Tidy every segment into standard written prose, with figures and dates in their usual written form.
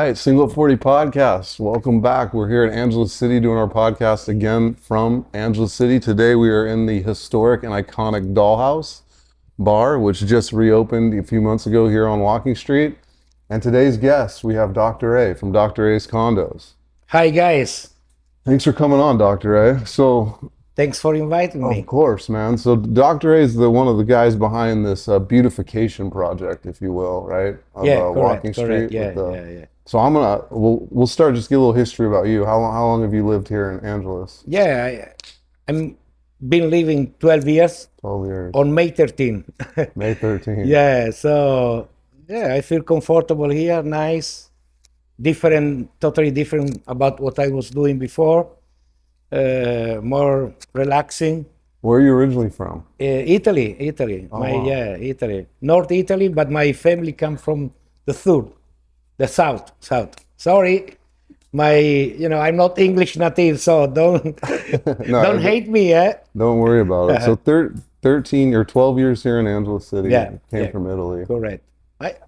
right, Single 40 Podcast. Welcome back. We're here in Angeles City doing our podcast again from Angeles City. Today we are in the historic and iconic Dollhouse bar, which just reopened a few months ago here on Walking Street. And today's guest, we have Dr. A from Dr. A's Condos. Hi guys, Thanks for coming on, Dr. A. So, thanks for inviting me. of course, man. So Dr. A is one of the guys behind this beautification project, if you will, right? Of, Yeah, correct, Walking correct. Street. Yeah, with the, yeah. So we'll start, just get a little history about you. How long have you lived here in Angeles? Yeah, I'm been living 12 years 12 years. on May 13. May 13th. Yeah, so yeah, I feel comfortable here, nice, different, totally different about what I was doing before, more relaxing. Where are you originally from? Italy. Oh, wow. Yeah, Italy, North Italy, but my family come from the south. Sorry, I'm not English native, so don't No, don't hate me, eh? Don't worry about it. So 13 or 12 years here in Angeles City. Yeah, Came yeah. from Italy. Correct.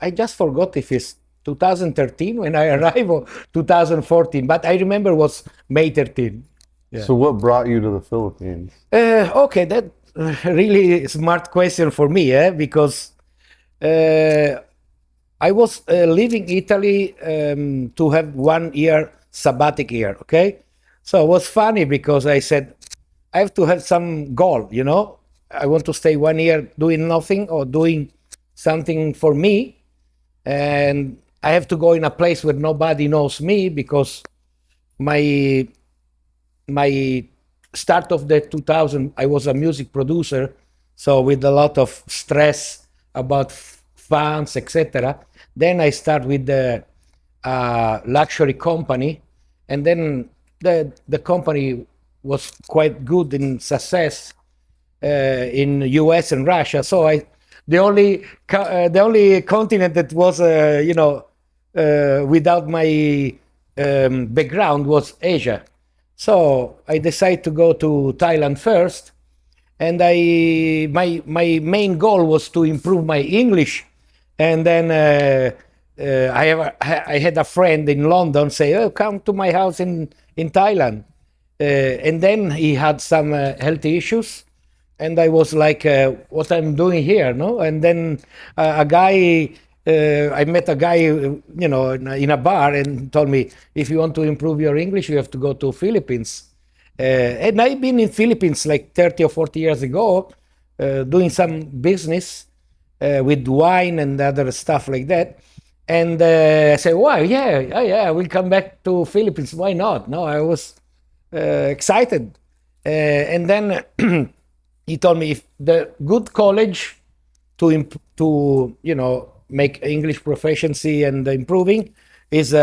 I just forgot if it's 2013 when I arrived or 2014, but I remember it was May 13. Yeah. So what brought you to the Philippines? Okay, that really smart question for me, because I was leaving Italy to have 1 year sabbatic year. Okay, so it was funny because I said I have to have some goal. I want to stay 1 year doing nothing or doing something for me, and I have to go in a place where nobody knows me because my start of the 2000, I was a music producer, so with a lot of stress about funds, etc. Then I start with the luxury company, and then the company was quite good in success in US and Russia. So the only continent that was without my background was Asia. So I decided to go to Thailand first, and my main goal was to improve my English. And then I had a friend in London say, "Oh, come to my house in Thailand." And then he had some health issues, and I was like, "What I'm doing here, no?" And then I met a guy, in a bar, and told me, "If you want to improve your English, you have to go to Philippines." And I've been in Philippines like 30 or 40 years ago, doing some business with wine and other stuff like that. And I said, "Wow, yeah, we'll come back to Philippines. Why not?" No, I was excited. And then he told me if the good college to make English proficiency and improving is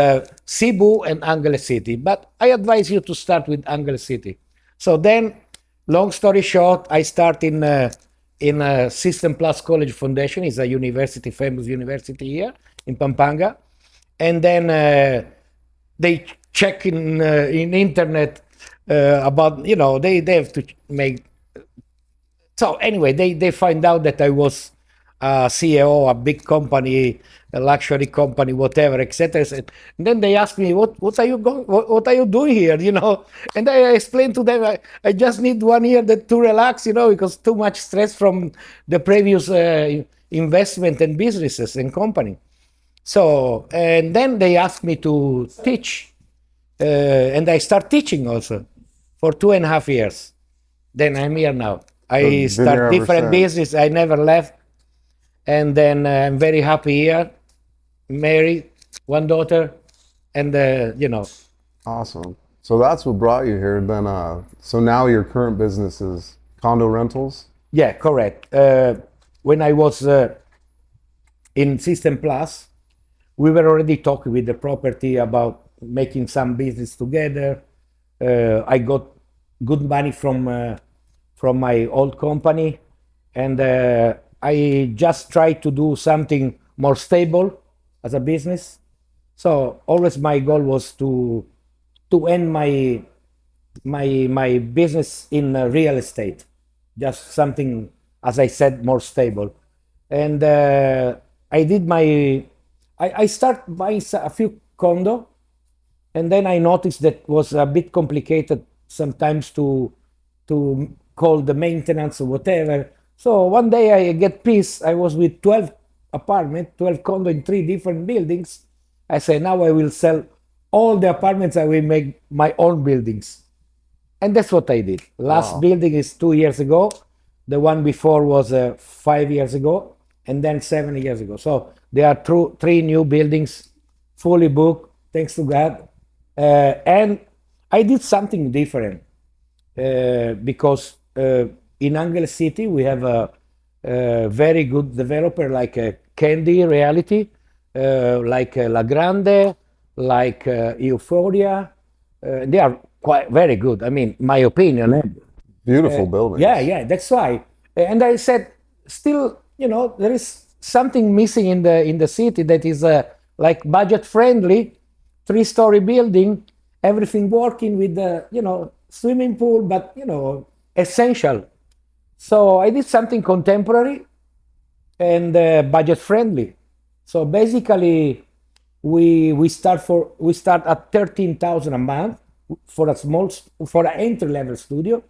Cebu and Angeles City. But I advise you to start with Angeles City. So then, long story short, I start in System Plus College Foundation. It's a university, famous university here in Pampanga. And then they check in internet about, they have to make. So anyway, they find out that I was CEO, a big company, a luxury company, whatever, etc. And then they asked me, "What are you doing here?" And I explained to them, I just need 1 year to relax, because too much stress from the previous investment and businesses and company. So, and then they asked me to teach, and I start teaching also for 2.5 years. Then I'm here now. I start different business. I never left. And then I'm very happy here, married, 1 daughter, and Awesome. So that's what brought you here. Then, so now your current business is condo rentals? Yeah, correct. When I was in System Plus, we were already talking with the property about making some business together. I got good money from my old company, and I just tried to do something more stable as a business. So always my goal was to end my business in real estate, just something, as I said, more stable. And I start buying a few condo, and then I noticed that was a bit complicated sometimes to call the maintenance or whatever. So one day I get pissed. I was with 12 apartment, 12 condo in 3 different buildings. I say, now I will sell all the apartments. I will make my own buildings. And that's what I did. Last Wow. building is 2 years ago. The one before was 5 years ago, and then 7 years ago. So there are three new buildings, fully booked, thanks to God. And I did something different because in Angeles City we have a very good developer like Candy Reality, like La Grande, like Euphoria. They are quite very good. I mean, my opinion. Beautiful buildings. Yeah, that's why. And I said, still, there is something missing in the city that is like budget friendly, 3-story building, everything working with the swimming pool, but essential. So I did something contemporary and budget friendly. So basically, we start at 13,000 a month for an entry level studio,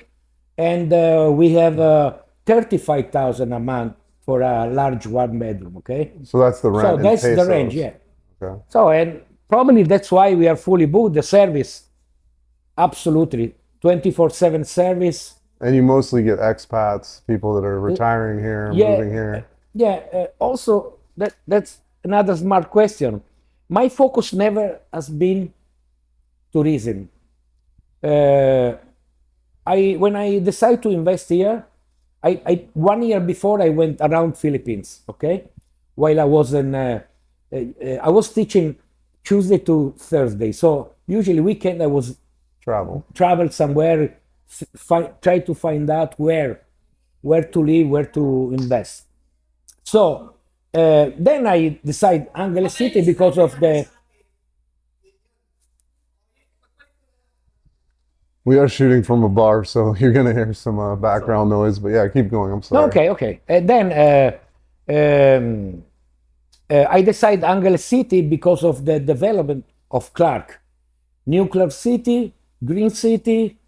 and we have 35,000 a month for a large 1 bedroom. Okay, So that's the rent so in that's the pesos. range, yeah. Okay. So and probably that's why we are fully booked. The service, absolutely, 24/7 service. And you mostly get expats, people that are retiring here, moving here. Yeah. Also, that's another smart question. My focus never has been tourism. When I decided to invest here, I 1 year before I went around Philippines. Okay, while I was I was teaching Tuesday to Thursday. So usually weekend I was travel somewhere, try to find out where to live, where to invest. So then I decide Angeles City because of the. We are shooting from a bar, so you're gonna hear some background noise. But yeah, keep going. I'm sorry. Okay. And then I decide Angeles City because of the development of Clark, New Clark City, Green City,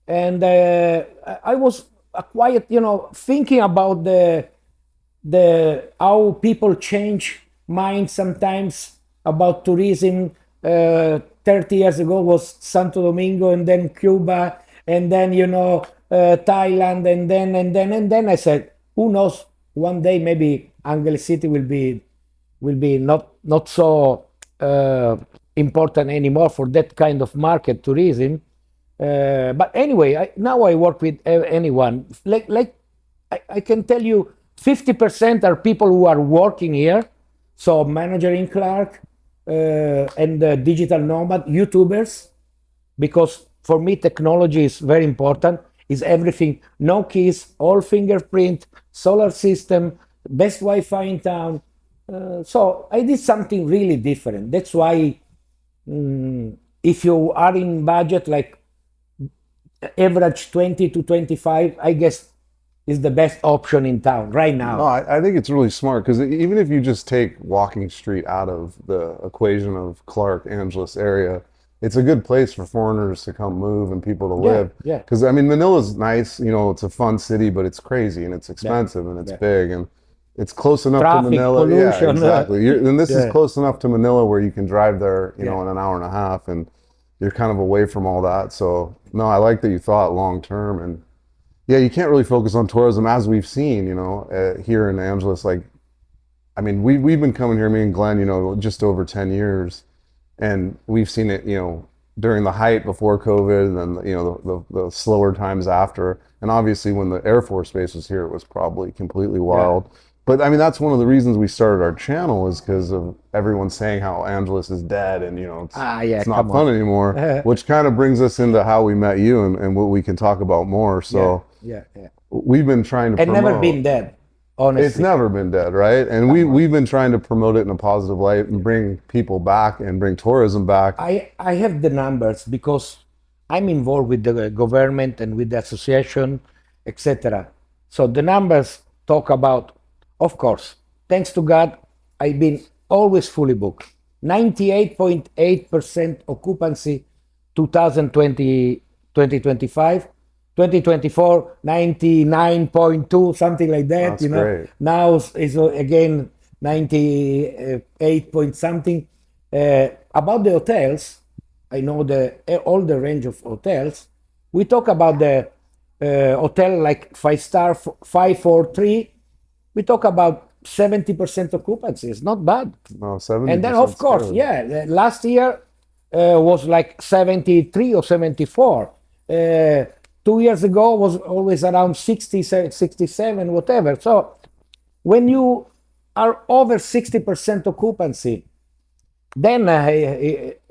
and I was quiet, thinking about the how people change minds sometimes about tourism. 30 years ago was Santo Domingo, and then Cuba, and then Thailand, and then I said, who knows? One day maybe Angeles City will be not so important anymore for that kind of market tourism. But anyway, now I work with anyone. Like I can tell you, 50% are people who are working here. So manager in Clark and digital nomad, YouTubers, because for me technology is very important. Is everything, no keys, all fingerprint, solar system, best Wi-Fi in town. So I did something really different. That's why if you are in budget like average 20 to 25, I guess is the best option in town right now. No, I think it's really smart because even if you just take Walking Street out of the equation of Clark, Angeles area, it's a good place for foreigners to come move and people to live. Yeah. Because I mean, Manila's nice, it's a fun city, but it's crazy and it's expensive and it's big and it's close enough Traffic, to Manila. pollution. Yeah, exactly. And this is Yeah. close enough to Manila where you can drive there, in an hour and a half, and you're kind of away from all that. So no, I like that you thought long term. And yeah, you can't really focus on tourism as we've seen, here in Angeles. Like, I mean, we've been coming here, me and Glenn, just over 10 years, and we've seen it, during the height before COVID, and then the slower times after, and obviously when the Air Force Base was here, it was probably completely wild. But I mean, that's one of the reasons we started our channel, is because of everyone saying how Angeles is dead and it's not fun anymore, which kind of brings us into how we met you and what we can talk about more. So Yeah. we've been trying to And promote. never been dead, honestly. It's never been dead, right? And we've been trying to promote it in a positive light and bring people back and bring tourism back. I have the numbers because I'm involved with the government and with the association, etc. So the numbers talk about, of course, thanks to God, I've been always fully booked. 98.8% occupancy 2020, 2025. 2024, 99.2, something like that. That's great. Now is again 98 point something. About the hotels, I know all the range of hotels. We talk about the hotel like 5-star 543. We talk about 70% occupancy. It's not bad. No, 70%. And then of course, good. yeah, last year was like 73 or 74. 2 years ago was always around 60, 67, whatever. So when you are over 60% occupancy, then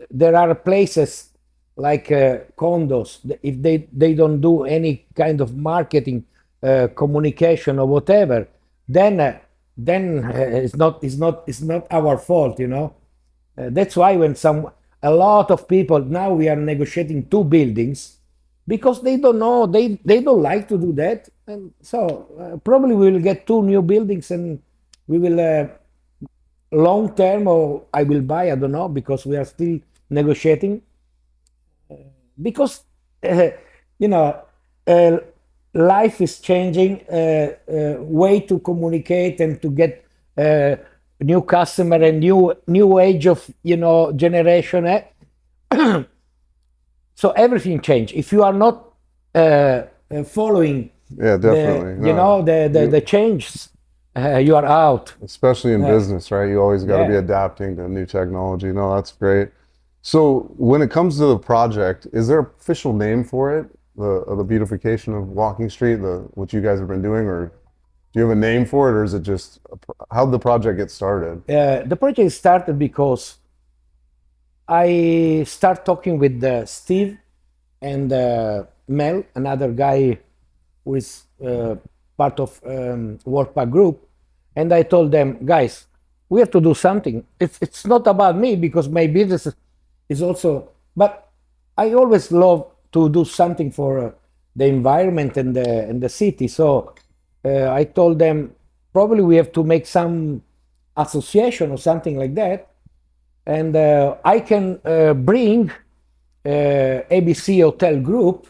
there are places like condos. If they don't do any kind of marketing, communication or whatever, then it's not our fault, That's why when a lot of people now we are negotiating 2 buildings because they don't know, they don't like to do that, and so probably we will get 2 new buildings and we will long term, or I will buy, I don't know, because we are still negotiating, because you know life is changing, way to communicate and to get new customer and new age of generation. So everything changed. If you are not following Yeah, definitely. the changes, you are out. Especially in business, right? You always got to be adapting to new technology. No, that's great. So when it comes to the project, is there an official name for it? The beautification of Walking Street, what you guys have been doing, or do you have a name for it, or is it just how did the project get started? The project started because I start talking with Steve and Mel, another guy who is part of Workpack Group, and I told them, guys, we have to do something. It's not about me because my business is also, but I always love to do something for the environment and the city. So I told them probably we have to make some association or something like that, and I can bring ABC Hotel Group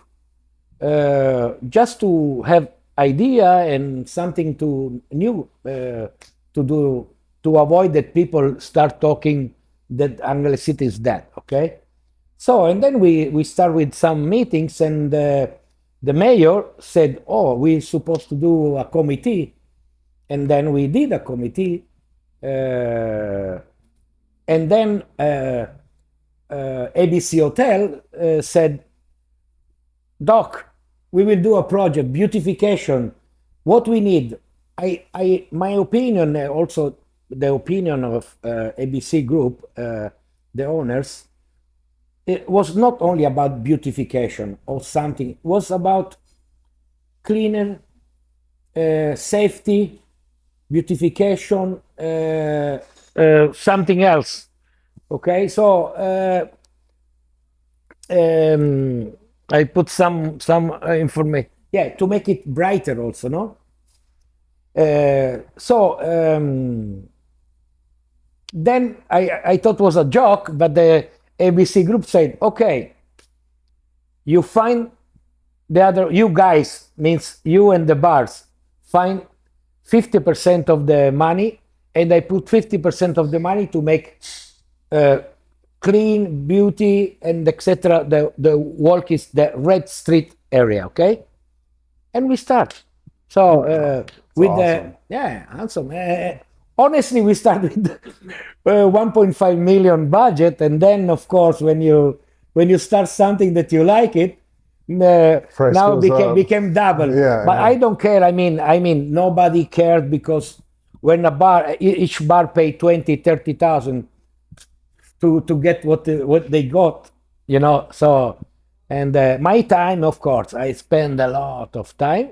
just to have idea and something to new to do, to avoid that people start talking that Angeles City is dead. Okay, so and then we start with some meetings, and the mayor said, oh, we're supposed to do a committee, and then we did a committee, and then ABC Hotel said, Doc, we will do a project, beautification. What we need, my opinion, also the opinion of ABC Group, the owners, it was not only about beautification or something. It was about cleaner, safety, beautification, something else. Okay, so I put some information, to make it brighter also, no? Then I thought it was a joke, but the ABC Group said, okay, you find you guys, means you and the bars, find 50% of the money, and I put 50% of the money to make clean, beauty, and etc. The walk is the Red Street area, okay? And we start. So with awesome. awesome. Honestly, we start with 1.5 million budget, and then of course when you start something that you like it, now became double. But I don't care. I mean nobody cared, because when each bar paid 20,000-30,000 to get what they got, So, and my time, of course, I spend a lot of time.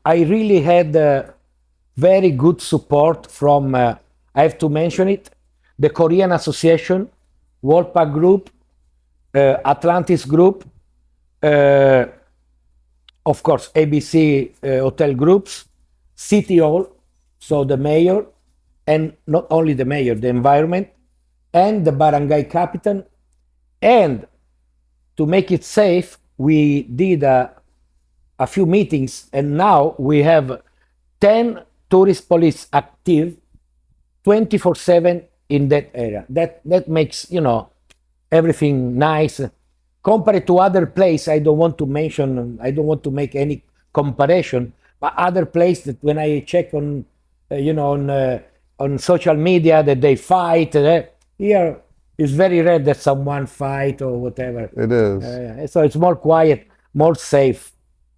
I really had very good support from, I have to mention it, the Korean Association, Workpack Group, Atlantis Group, of course, ABC Hotel Groups, City Hall, so the mayor, and not only the mayor, the environment, and the barangay captain. And to make it safe, we did a few meetings, and now we have 10 tourist police active 24/7 in that area. That makes, everything nice. Compared to other place, I don't want to mention, I don't want to make any comparison, but other place that when I check on, on social media that they fight, here it's very rare that someone fight or whatever. It is. So it's more quiet, more safe.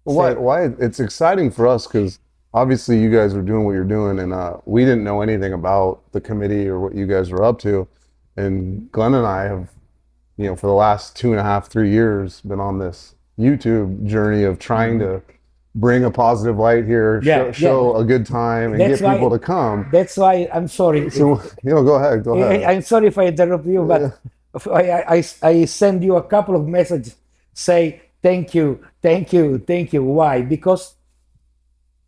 Why it's exciting for us because obviously you guys are doing what you're doing, and we didn't know anything about the committee or what you guys were up to. And Glenn and I have, for the last 2.5, 3 years, been on this YouTube journey of trying to bring a positive light here, show a good time, and get people to come. That's why I'm sorry. So, go ahead. I'm sorry if I interrupt you, but I send you a couple of messages, say thank you. Why? Because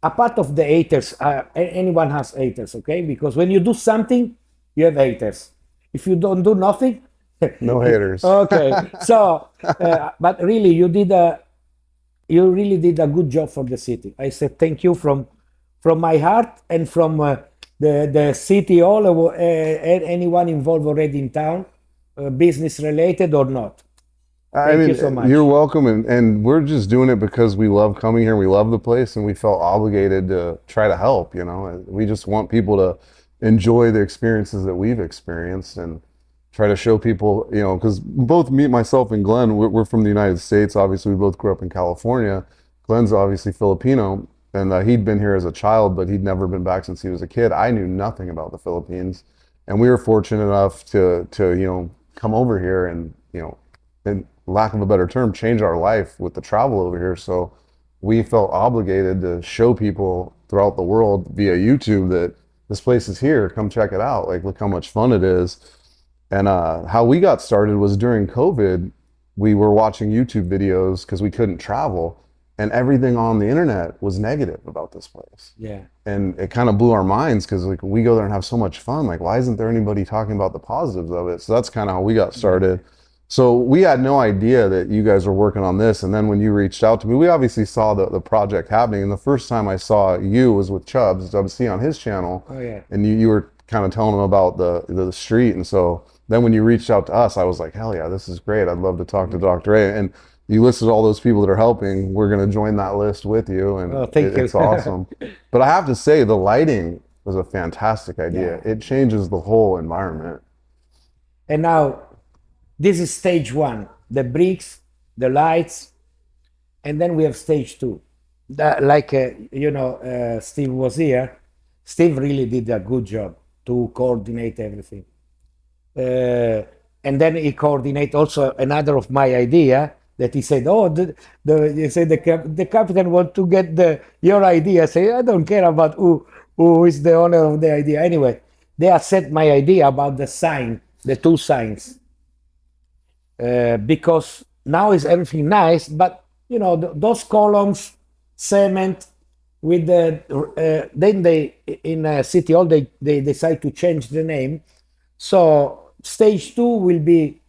a part of the haters, anyone has haters, okay? Because when you do something, you have haters. If you don't do nothing, no haters. Okay. So, but really, you really did a good job for the city. I said thank you from my heart and from the city, anyone involved already in town, business related or not. Thank you so much. You're welcome, and we're just doing it because we love coming here. We love the place, and we felt obligated to try to help. We just want people to enjoy the experiences that we've experienced and try to show people. Because both myself, and Glenn, we're from the United States. Obviously, we both grew up in California. Glenn's obviously Filipino, and he'd been here as a child, but he'd never been back since he was a kid. I knew nothing about the Philippines, and we were fortunate enough to come over here and and lack of a better term, change our life with the travel over here. So we felt obligated to show people throughout the world via YouTube that this place is here. Come check it out. Like, look how much fun it is. And how we got started was during COVID. We were watching YouTube videos because we couldn't travel, and everything on the internet was negative about this place. Yeah. And it kind of blew our minds because we go there and have so much fun. Like, why isn't there anybody talking about the positives of it? So that's kind of how we got started. So we had no idea that you guys were working on this. And then when you reached out to me, we obviously saw the project happening. And the first time I saw you was with Chubbs, WC, on his channel. Oh, yeah. And you were kind of telling him about the street. And so then when you reached out to us, I was like, hell yeah, this is great. I'd love to talk to Dr. A. And you listed all those people that are helping. We're going to join that list with you. And thank you. It's awesome. But I have to say, the lighting was a fantastic idea. Yeah. It changes the whole environment. And now, this is stage 1, the bricks, the lights, and then we have stage 2. Steve was here. Steve really did a good job to coordinate everything. And then he coordinate also another of my idea that he said, the captain want to get your idea. I say, I don't care about who is the owner of the idea. Anyway, they accept my idea about the sign, the 2 signs. Because now is everything nice, but those columns, cement, with then they in City Hall they decide to change the name. So stage 2 will be,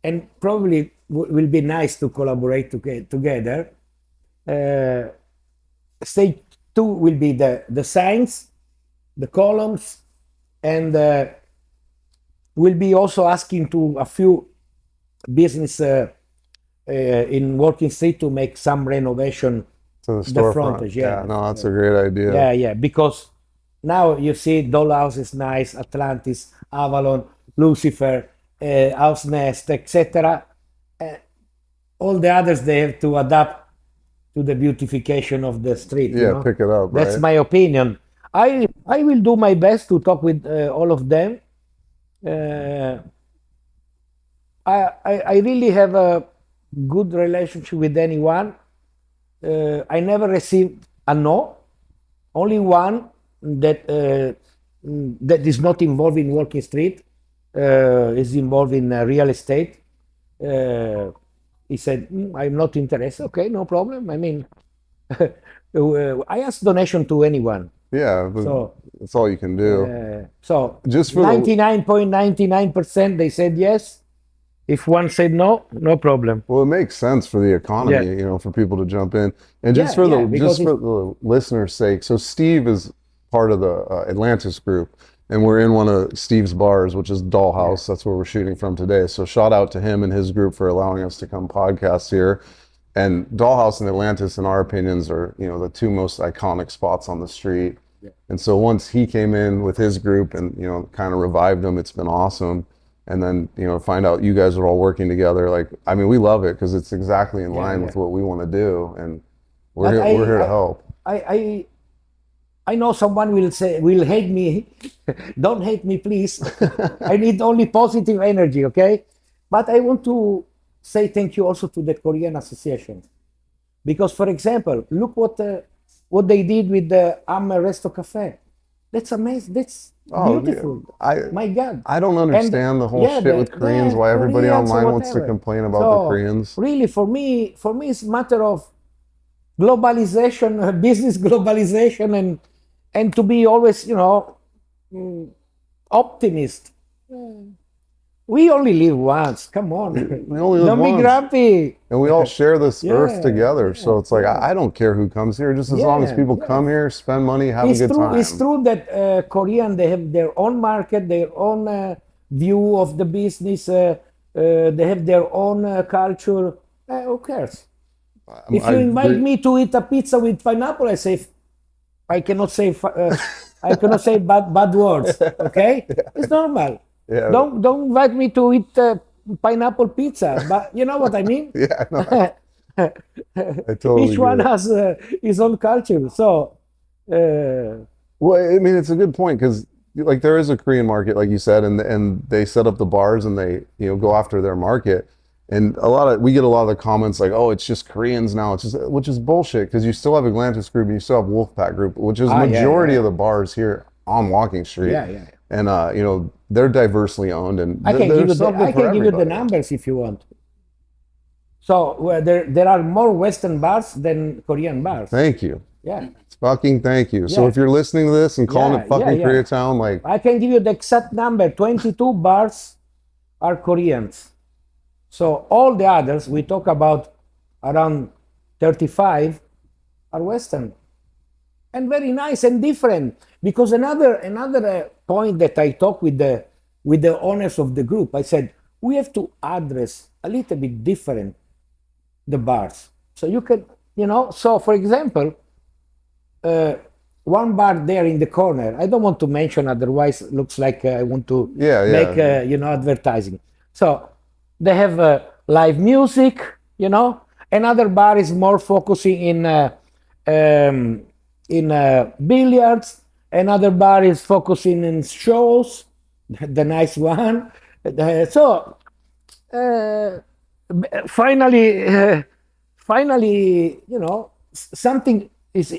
and probably will be nice to collaborate together. Stage 2 will be the signs, the columns, and we'll be also asking to a few business in Walking Street to make some renovation to the frontage. Yeah, no, that's a great idea. Yeah, because now you see Dollhouse is nice, Atlantis, Avalon, Lucifer, House Nest, etc. All the others, they have to adapt to the beautification of the street. Yeah, pick it up. That's my opinion. I will do my best to talk with all of them. I really have a good relationship with anyone. I never received a no. Only one that is not involved in Walking Street is involved in real estate. He said, I'm not interested. Okay, no problem. I mean, I ask donation to anyone. Yeah, So that's all you can do. so Just for the 99.99% they said yes. If one said no, no problem. Well, it makes sense for the economy, Yeah, for people to jump in. And just yeah, for yeah. the Because just if for the listener's sake, so Steve is part of the Atlantis group, and we're in one of Steve's bars, which is yeah, Dollhouse. That's where we're shooting from today. So shout out to him and his group for allowing us to come podcast here. And Dollhouse and Atlantis, in our opinions, are the two most iconic spots on the street. yeah. And so once he came in with his group and kind of revived them, it's been awesome. And then find out you guys are all working together. Like, I mean, we love it because it's exactly in Yeah, line yeah. with what we want to do, and we're But here. We're here to help. I I know someone will hate me. Don't hate me, please. I need only positive energy, okay? But I want to say thank you also to the Korean Association, because, for example, look what they did with the Resto Cafe. That's amazing. That's Oh, beautiful. I My God. I don't And understand the whole yeah, shit with Koreans. the Why everybody Koreans or online wants to whatever. complain about the So Koreans. really, for me, it's a matter of globalization, business globalization, and to be always, mm, optimist. We only live once. Come on, We only live don't be once, grumpy. and we all share this earth Yeah, together. So it's like yeah, I don't care who comes here, just as long as yeah, people yeah. come here, spend money, have a good It's time. true that Korean, they have their own market, their own view of the business. They have their own culture. Who cares? If I you invite agree. me to eat a pizza with pineapple, I say I cannot say I cannot say bad words. Okay, it's normal. Yeah, Don't invite me to eat pineapple pizza. But you know what I mean. yeah, no, I totally Each get one it. has his own culture. So Well, I mean, it's a good point because like there is a Korean market, like you said, and they set up the bars and they go after their market. And we get a lot of the comments like, oh, it's just Koreans now. It's just which is bullshit because you still have Atlantis Group and you still have Wolfpack Group, which is yeah, majority yeah, of the bars here on Walking Street. yeah, yeah. And they're diversely owned and there's something I for can give you the everybody. numbers if you want. So there are more Western bars than Korean bars. Thank you. Yeah, Fucking thank you. So yeah, if you're listening to this and calling yeah, it yeah, fucking yeah. Koreatown, like I can give you the exact number. 22 bars are Koreans. So all the others, we talk about around 35, are Western. And very nice and different. Because another point that I talked with the owners of the group, I said, we have to address a little bit different the bars. So you can, so for example, one bar there in the corner, I don't want to mention, otherwise it looks like I want to yeah, make, yeah. advertising. So they have live music, Another bar is more focusing in billiards. Another bar is focusing in shows, the nice one. So finally, something is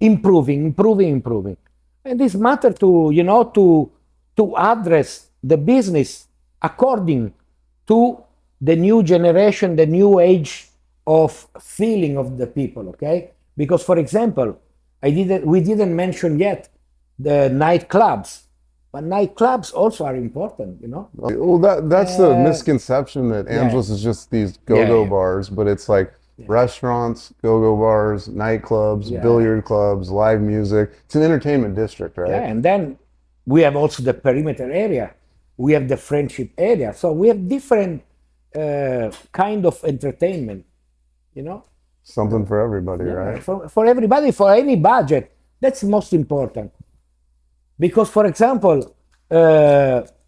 improving, and this matter to to address the business according to the new generation, the new age of feeling of the people. Okay, because for example, we didn't mention yet the nightclubs, but nightclubs also are important. Well, that's the misconception that Yeah, Angeles is just these yeah, go-go yeah, bars, but it's like yeah, restaurants, go-go bars, nightclubs, yeah, billiard clubs, live music. It's an entertainment district, yeah. right? And then we have also the perimeter area. We have the friendship area. So we have different kind of entertainment. You know, Something for everybody, yeah, right? for everybody, for any budget. That's most important. Because, for example,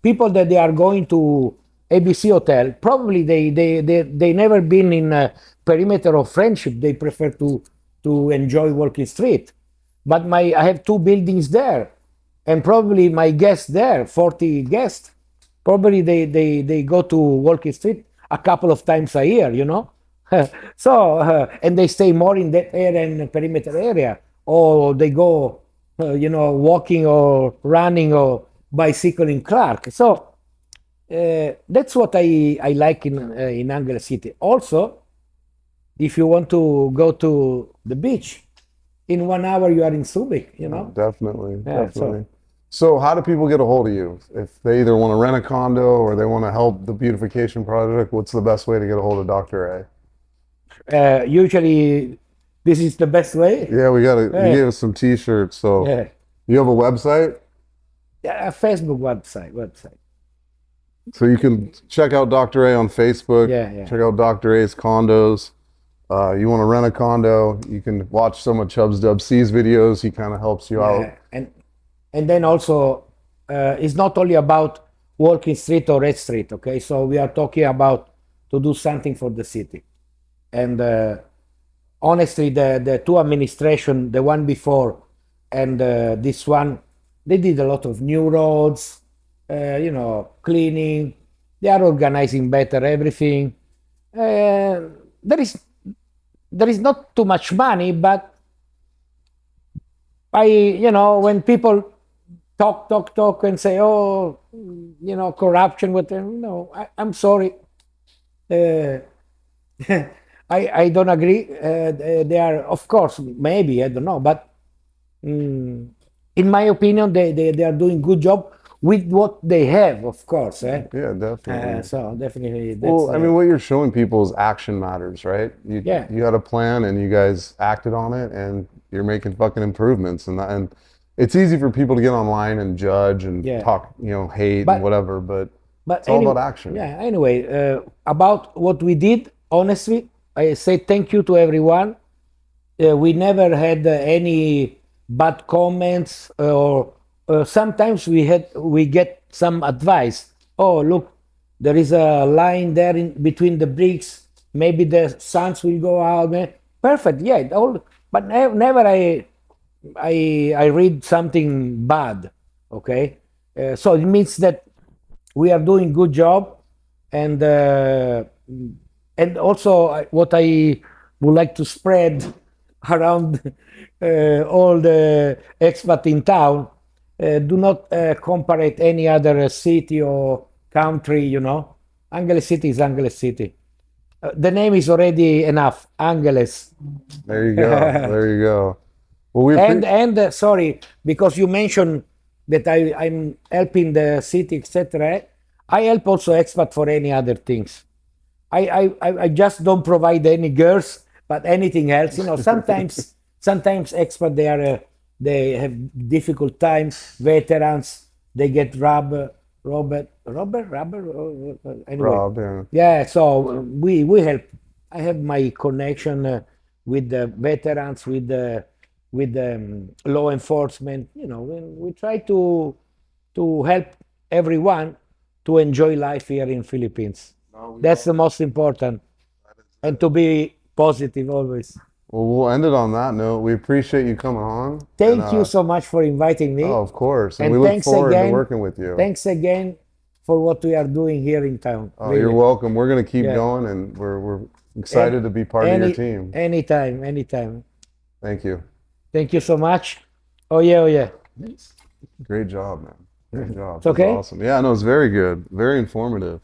people that they are going to ABC Hotel, probably they never been in a perimeter of friendship. They prefer to enjoy Walking Street. But I have two buildings there, and probably my guests there, 40 guests, probably they go to Walking Street a couple of times a year. So and they stay more in that area, in the perimeter area, or they go walking or running or bicycle in Clark. So that's what I like in Angeles City. Also, if you want to go to the beach, in 1 hour you are in Subic, you know. Definitely, Yeah, definitely. So how do people get a hold of you? If they either want to rent a condo or they want to help the beautification project, what's the best way to get a hold of Dr. A? Usually this is the best way. Yeah, you Yeah, gave us some t-shirts. So yeah. you have a website? Yeah, a Facebook website. So you can check out Dr. A on Facebook, Yeah, yeah. check out Dr. A's condos. You want to rent a condo, you can watch some of Chubbs Dub C's videos. He kind of helps you out. Yeah, and then also it's not only about Walking Street or Red Street, okay? So we are talking about to do something for the city. And honestly, the two administration, the one before and this one, they did a lot of new roads, you know, cleaning. They are organizing better everything. There is not too much money, but you know, when people talk and say, oh, you know, corruption with them, no, I'm sorry. Uh, I don't agree. They are, of course, maybe, I don't know, but in my opinion, they are doing good job with what they have, of course. Yeah, definitely. So definitely, that's, Well, I mean, what you're showing people is action matters, right? Yeah. You had a plan and you guys acted on it, and you're making fucking improvements. And it's easy for people to get online and judge and Yeah. talk, you know, hate But- and whatever, but But it's all about action. Yeah. Anyway, about what we did, honestly, I say thank you to everyone. We never had any bad comments, or sometimes we get some advice. Oh, look, there is a line there in between the bricks. Maybe the suns will go out. Perfect. Yeah. But never I read something bad. Okay. So it means that we are doing good job, and also what I would like to spread around all the expat in town, do not compare any other city or country, you know. Angeles City is Angeles City. The name is already enough, Angeles. There you go. There you go. Well, we And sorry, because you mentioned that I'm helping the city, etc. I help also expat for any other things. I just don't provide any girls, but anything else. You know, sometimes expat they have difficult times. Veterans, they get rubber. Anyway, Rob, yeah. yeah. So we help. I have my connection with the veterans, with the law enforcement. You know, we try to help everyone to enjoy life here in Philippines. That's the most important, and to be positive always. Well, we'll end it on that note. We appreciate you coming on. Thank and, you so much for inviting me. Oh, of course. And And we look thanks forward to again. working with you. Thanks again for what we are doing here in town. Oh, really. you're welcome. We're going to keep Yeah. going, and we're excited to be part of your team. Anytime. Thank you. Thank you so much. Oh yeah. Great job, man. Great job. It's okay? That was awesome. Yeah, no, it's very good. Very informative.